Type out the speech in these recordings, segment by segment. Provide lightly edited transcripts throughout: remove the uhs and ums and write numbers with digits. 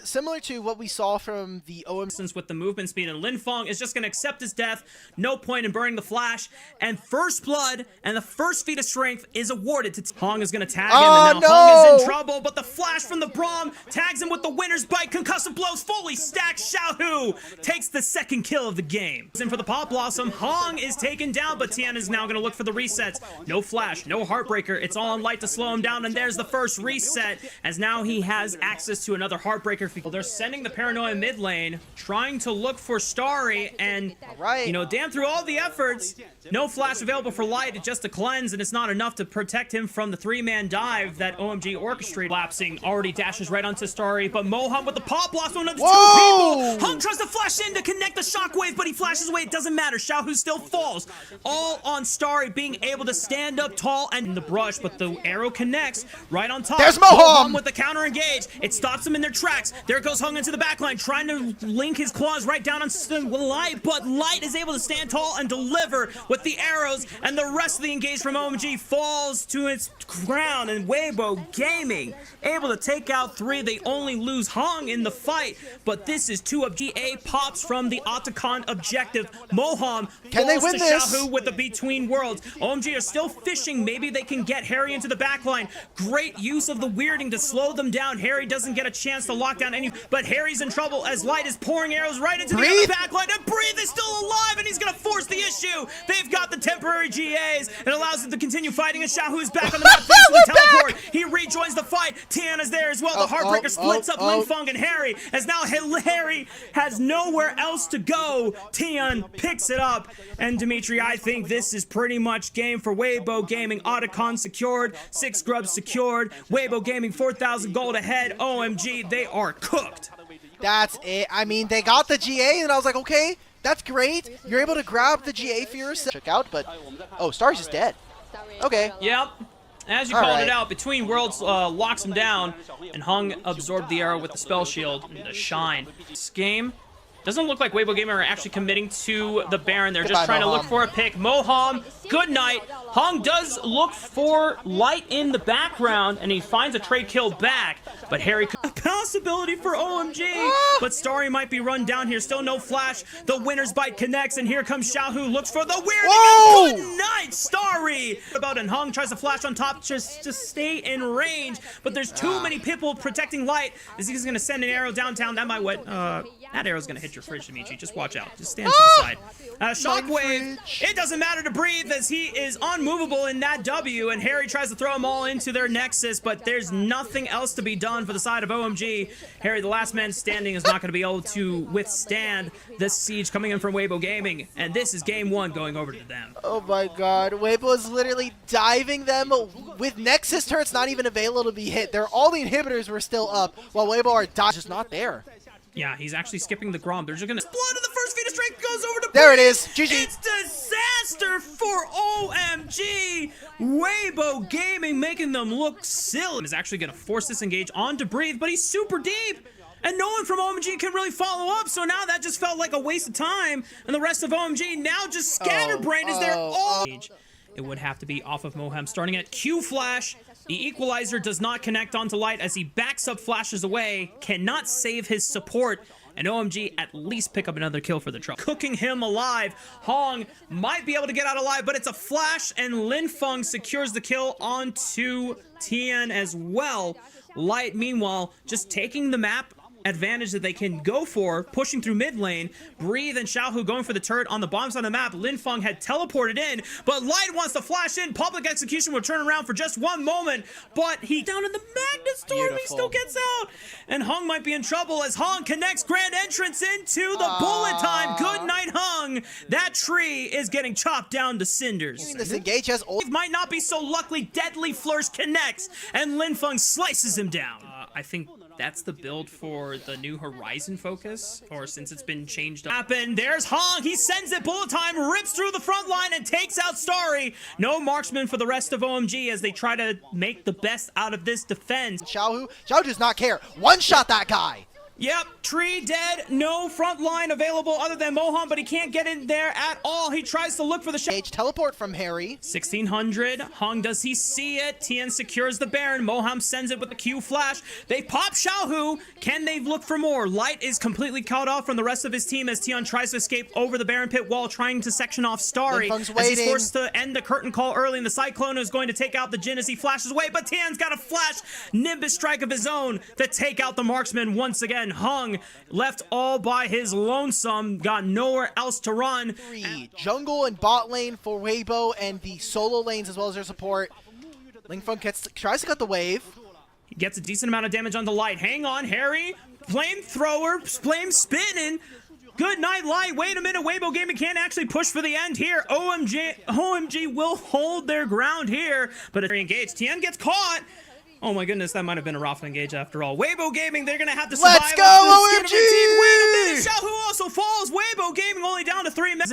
similar to what we saw from the OM. With the movement speed, and Linfeng is just going to accept his death. No point in burning the flash. And first blood and the first feat of strength is awarded to Hong. Is going to tag him, and now Hong is in trouble. But the flash from the Braum tags him with the winner's bite. Concussive blows fully stacked. Xiaohu takes the second kill of the game. And for the Pop Blossom, Hong is taken down, but Tian is now going to look for the resets. No flash, no Heartbreaker. It's all on Light to slow him down, and there's the first reset, as now he has access to another Heartbreaker. They're sending the Paranoia mid lane, trying to look for Starry, and you know, damn, through all the efforts, no flash available for Light. It's just a cleanse, and it's not enough to protect him from the three-man dive that OMG orchestrated. Lapsing already dashes right onto Starry, but Moham with the Pop Blossom, one of the two people. Hung tries to flash in to connect the shockwave, but he flashes away. It doesn't matter. Xiaohu still falls. All on Starry being able to stand up tall and in the brush, but the arrow connects right on top. There's Moham with the counter engage. It stops them in their tracks. There goes Hung into the backline, trying to link his claws right down on Light, but Light is able to stand tall and deliver with the arrows, and the rest of the engage from OMG falls to its ground, and Weibo Gaming able to take out 3. They only lose Hong in the fight, but this is 2 of GA pops from the Otacon objective. Moham can they win to this? Xiaohu with the Between Worlds. OMG are still fishing. Maybe they can get Harry into the backline. Great use of the weirding to slow them down. Harry doesn't get a chance to lock down any, but Harry's in trouble as Light is pouring arrows right into the other backline, and Breathe is still alive, and he's gonna force the issue. They've got the temporary GAs. It allows them to continue fighting, and Xiaohu is back on the map thanks to the teleport. He rejoins the fight. Tiana's there as well. The Heartbreaker splits up Linfeng and Harry, as now Harry has nowhere else to go. Tian picks it up, and Dimitri, I think this is pretty much game for Weibo Gaming. Otacon secured, 6 grubs secured. Weibo Gaming 4,000 gold ahead. OMG, they are cooked. That's it. I mean, they got the GA, and I was like, okay, that's great. You're able to grab the GA for yourself. Check out, but oh, Star's just dead. Okay. Yep. As you called it out, Between Worlds locks him down, and Hung absorbed the arrow with the spell shield and the shine. This game doesn't look like Weibo Gamer are actually committing to the Baron. They're just trying to look for a pick. Moham, good night. Hung does look for Light in the background, and he finds a trade kill back, but Harry could... A possibility for OMG, but Starry might be run down here. Still no flash. The winner's bite connects, and here comes Xiaohu. Looks for the weird. Good night, Starry. And Hung tries to flash on top just to stay in range, but there's too many people protecting Light. As he's going to send an arrow downtown. That might wet. That arrow's going to hit your fridge, Dimitri. Just watch out. Just stand to the side. Shockwave. It doesn't matter to Breathe, as he is unmovable in that W, and Harry tries to throw them all into their Nexus, but there's nothing else to be done for the side of OMG. Harry, the last man standing, is not going to be able to withstand this siege coming in from Weibo Gaming, and this is game 1 going over to them. Oh my god, Weibo is literally diving them with Nexus turrets not even available to be hit. All the inhibitors were still up, while Weibo are just not there. Yeah, he's actually skipping the Grom. They're just gonna... Blood of the first feat of strength goes over to... There it is. GG. It's disaster for OMG. Weibo Gaming making them look silly. Is actually gonna force this engage on to Breathe, but he's super deep. And no one from OMG can really follow up, so now that just felt like a waste of time. And the rest of OMG now just scatterbrained as they're all... It would have to be off of Moham, starting at Q Flash. The equalizer does not connect onto Light as he backs up, flashes away, cannot save his support, and OMG at least pick up another kill for the trouble. Cooking him alive. Hong might be able to get out alive, but it's a flash, and Linfeng secures the kill onto Tian as well. Light, meanwhile, just taking the map advantage that they can go for, pushing through mid lane. Breathe and Xiaohu going for the turret on the bottom side of the map. Linfeng had teleported in, but Light wants to flash in. Public Execution will turn around for just one moment, but he down in the Magnet Storm. He still gets out, and Hung might be in trouble as Hung connects grand entrance into the bullet time. Good night, Hung. That tree is getting chopped down to cinders. This engage has might not be so lucky. Deadly Flourish connects, and Linfeng slices him down. I think that's the build for the new Horizon focus, or since it's been changed up. And there's Hong. He sends it bullet time, rips through the front line, and takes out Starry. No marksman for the rest of OMG as they try to make the best out of this defense. Xiaohu does not care. One shot that guy. Yep, tree dead, no front line available other than Moham, but he can't get in there at all. He tries to look for the shot. Teleport from Harry. 1600, Hung, does he see it? Tian secures the Baron, Moham sends it with the Q flash. They pop Xiaohu. Can they look for more? Light is completely cut off from the rest of his team as Tian tries to escape over the Baron pit wall, trying to section off Starry. As he's forced to end the curtain call early, and the Cyclone is going to take out the Jhin as he flashes away, but Tian's got a flash Nimbus strike of his own to take out the marksman once again. Hung left all by his lonesome, got nowhere else to run. Jungle and bot lane for Weibo and the solo lanes as well as their support. Lingfeng tries to cut the wave. He gets a decent amount of damage on the Light. Hang on, Harry. Flamethrower, flame spinning. Good night, Light. Wait a minute. Weibo Gaming can't actually push for the end here. OMG will hold their ground here, but it's engaged. Tian gets caught. Oh my goodness, that might have been a raffle engage after all. Weibo Gaming, they're going to have to survive. Let's go, OMG! Wait a minute, Xiaohu also falls. Weibo Gaming only down to 3 minutes.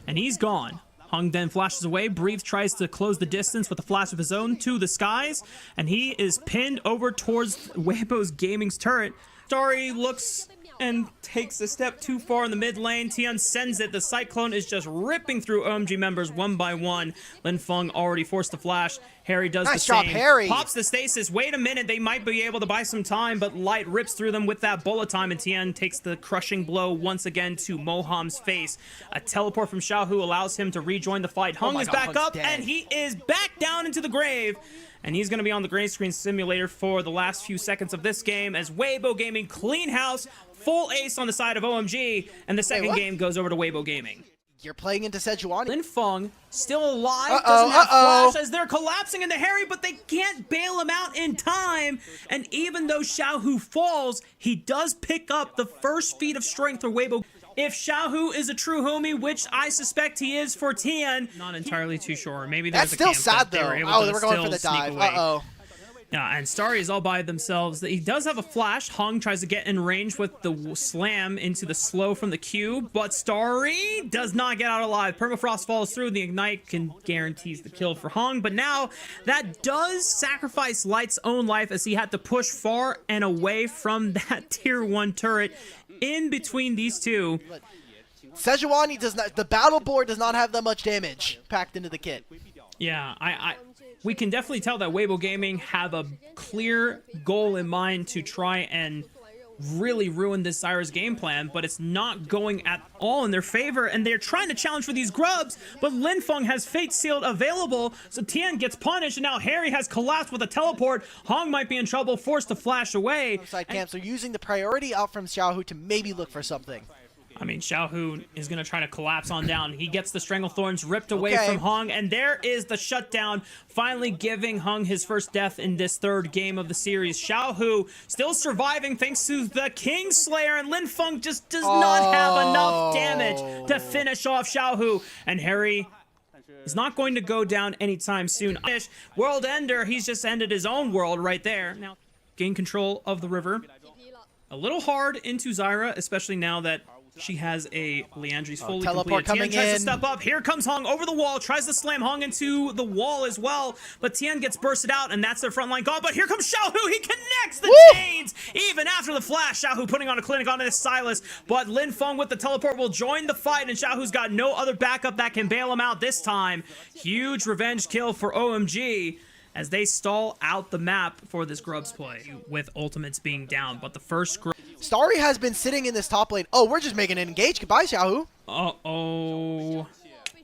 And he's gone. Hung then flashes away. Breathe tries to close the distance with a flash of his own to the skies. And he is pinned over towards Weibo's Gaming's turret. Starry looks and takes a step too far in the mid lane. Tian sends it. The Cyclone is just ripping through OMG members one by one. Lingfeng already forced the flash. Harry does the same. Harry. Pops the stasis. Wait a minute. They might be able to buy some time, but Light rips through them with that bullet time, and Tian takes the crushing blow once again to Moham's face. A teleport from Xiaohu allows him to rejoin the fight. Hung is back up, and he is back down into the grave. And he's going to be on the green screen simulator for the last few seconds of this game as Weibo Gaming clean house, full ace on the side of OMG, and the second game goes over to Weibo Gaming. You're playing into Sejuani. Lingfeng still alive, doesn't have flash as they're collapsing into Harry, but they can't bail him out in time. And even though Xiaohu falls, he does pick up the first feat of strength for Weibo. If Xiaohu is a true homie, which I suspect he is for Tian, not entirely too sure. Maybe there's that's still sad though. Oh, they were going for the dive. Yeah, and Starry is all by themselves. He does have a flash. Hung tries to get in range with the slam into the slow from the Q, but Starry does not get out alive. Permafrost falls through. The Ignite can guarantees the kill for Hung, but now that does sacrifice Light's own life as he had to push far and away from that tier 1 turret in between these two. Sejuani does not. The battle board does not have that much damage packed into the kit. Yeah, we can definitely tell that Weibo Gaming have a clear goal in mind to try and really ruin this Zyra's game plan, but it's not going at all in their favor, and they're trying to challenge for these grubs, but Lingfeng has Fate Sealed available, so Tian gets punished, and now Harry has collapsed with a teleport. Hong might be in trouble, forced to flash away. Side camps are using the priority out from Xiaohu to maybe look for something. I mean, Xiaohu is going to try to collapse on down. He gets the Stranglethorns ripped away from Hung, and there is the shutdown, finally giving Hung his first death in this third game of the series. Xiaohu still surviving thanks to the Kingslayer, and Lingfeng just does not have enough damage to finish off Xiaohu, and Harry is not going to go down anytime soon. World Ender, he's just ended his own world right there. Now, gain control of the river. A little hard into Zyra, especially now that she has a Leandri's fully teleport completed. Tian tries to step up. Here comes Hung over the wall. Tries to slam Hung into the wall as well. But Tian gets bursted out, and that's their frontline gone. But here comes Xiaohu. He connects the chains. Even after the flash, Xiaohu putting on a clinic onto this Silas. But Lingfeng with the teleport will join the fight, and Xiaohu's got no other backup that can bail him out this time. Huge revenge kill for OMG as they stall out the map for this Grubs play, with ultimates being down. But the first Starry has been sitting in this top lane. Oh, we're just making an engage. Goodbye, Xiaohu. Uh-oh.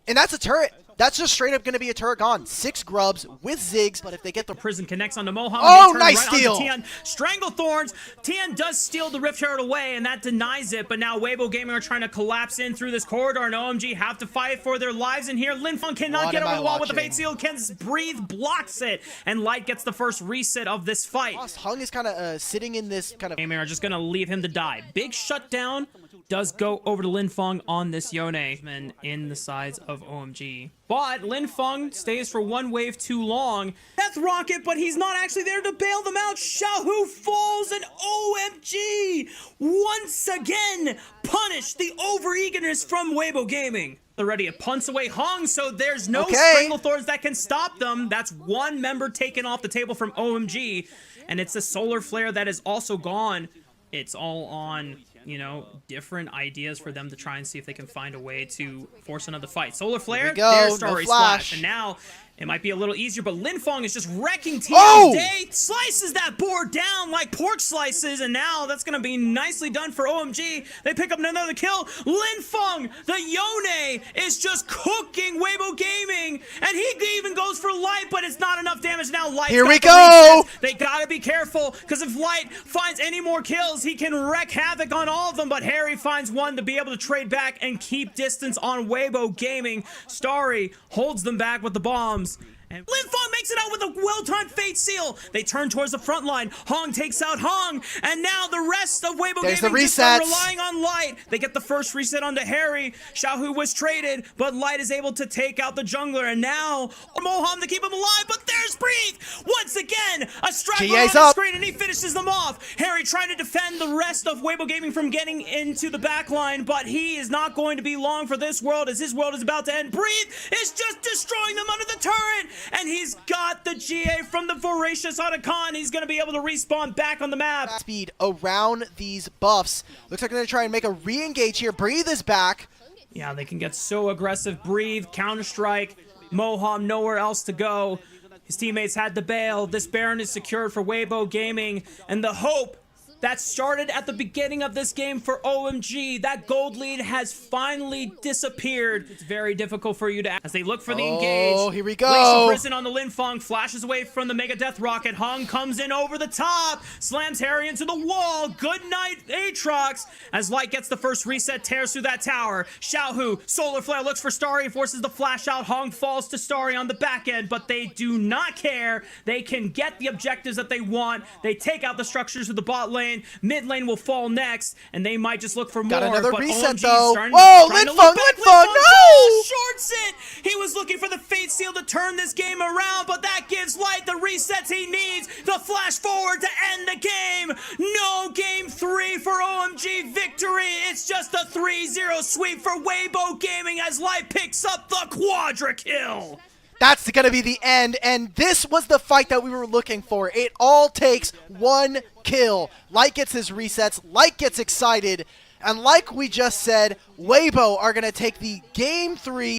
And that's a turret. That's just straight up going to be a turret gone. 6 grubs with Ziggs, but if they get the prison connects onto Moham. Oh, nice steal. Tian. Stranglethorns. Tian does steal the Rift Herald away, and that denies it. But now Weibo Gaming are trying to collapse in through this corridor, and OMG have to fight for their lives in here. Lingfeng cannot get over the wall with the Fate Seal. Can breathe, blocks it, and Light gets the first reset of this fight. Hung is kind of sitting in this kind of... Gaming are just going to leave him to die. Big shutdown does go over to Lingfeng on this Yone and in the sides of OMG. But Lingfeng stays for one wave too long. Death Rocket, but he's not actually there to bail them out. Xiaohu falls, and OMG once again punish the over-eagerness from Weibo Gaming. They're ready to punch away Hung, so there's no Stranglethorns that can stop them. That's one member taken off the table from OMG, and it's the Solar Flare that is also gone. it's all on, you know, different ideas for them to try and see if they can find a way to force another fight. Solar Flare, go, there's no Starry flash. Splash, and now it might be a little easier, but Linfeng is just wrecking TA's Oh! day, slices that board down like pork slices, and now that's going to be nicely done for OMG. They pick up another kill. Linfeng, the Yone, is just cooking Weibo Gaming, and he even goes for Light, but it's not enough damage now. Light. Here we go! They got to be careful, because if Light finds any more kills, he can wreak havoc on all of them, but Harry finds one to be able to trade back and keep distance on Weibo Gaming. Starry holds them back with the bombs. And Linfeng makes it out with a well-timed Fate Seal. They turn towards the front line. Hong takes out Hong, and now the rest of Weibo There's Gaming the just are resets. relying on Light. They get the first reset onto Harry. Xiaohu was traded, but Light is able to take out the jungler, and now Moham to keep him alive, but there's Breathe! Once again, a straggler on GA's the up. screen, and he finishes them off. Harry trying to defend the rest of Weibo Gaming from getting into the back line, but he is not going to be long for this world, as his world is about to end. Breathe is just destroying them under the turret, and he's got the GA from the voracious Otacon. He's going to be able to respawn back on the map. Speed around these buffs. Looks like they're going to try and make a re-engage here. Breathe is back. Yeah, they can get so aggressive. Breathe, Counter-Strike, Moham, nowhere else to go. His teammates had to bail. This Baron is secured for Weibo Gaming, and the hope that started at the beginning of this game for OMG, that gold lead has finally disappeared. It's very difficult for you to, as they look for the engage. Oh, here we go. Glacial Prison on the Linfeng, flashes away from the Mega Death Rocket. Hong comes in over the top, slams Harry into the wall. Good night, Aatrox, as Light gets the first reset, tears through that tower. Xiaohu, Solar Flare looks for Starry, forces the flash out. Hong falls to Starry on the back end, but they do not care. They can get the objectives that they want. They take out the structures of the bot lane. Mid lane will fall next, and they might just look for more. Got another but reset, OMG though. trying Whoa, to look back. Linfeng, no! Shorts it! He was looking for the Fate Seal to turn this game around, but that gives Light the resets he needs. The flash forward to end the game. No game 3 for OMG victory. It's just a 3-0 sweep for Weibo Gaming as Light picks up the quadra kill. That's going to be the end, and this was the fight that we were looking for. It all takes one kill. Light gets his resets, Light gets excited, and like we just said, Weibo are going to take the Game 3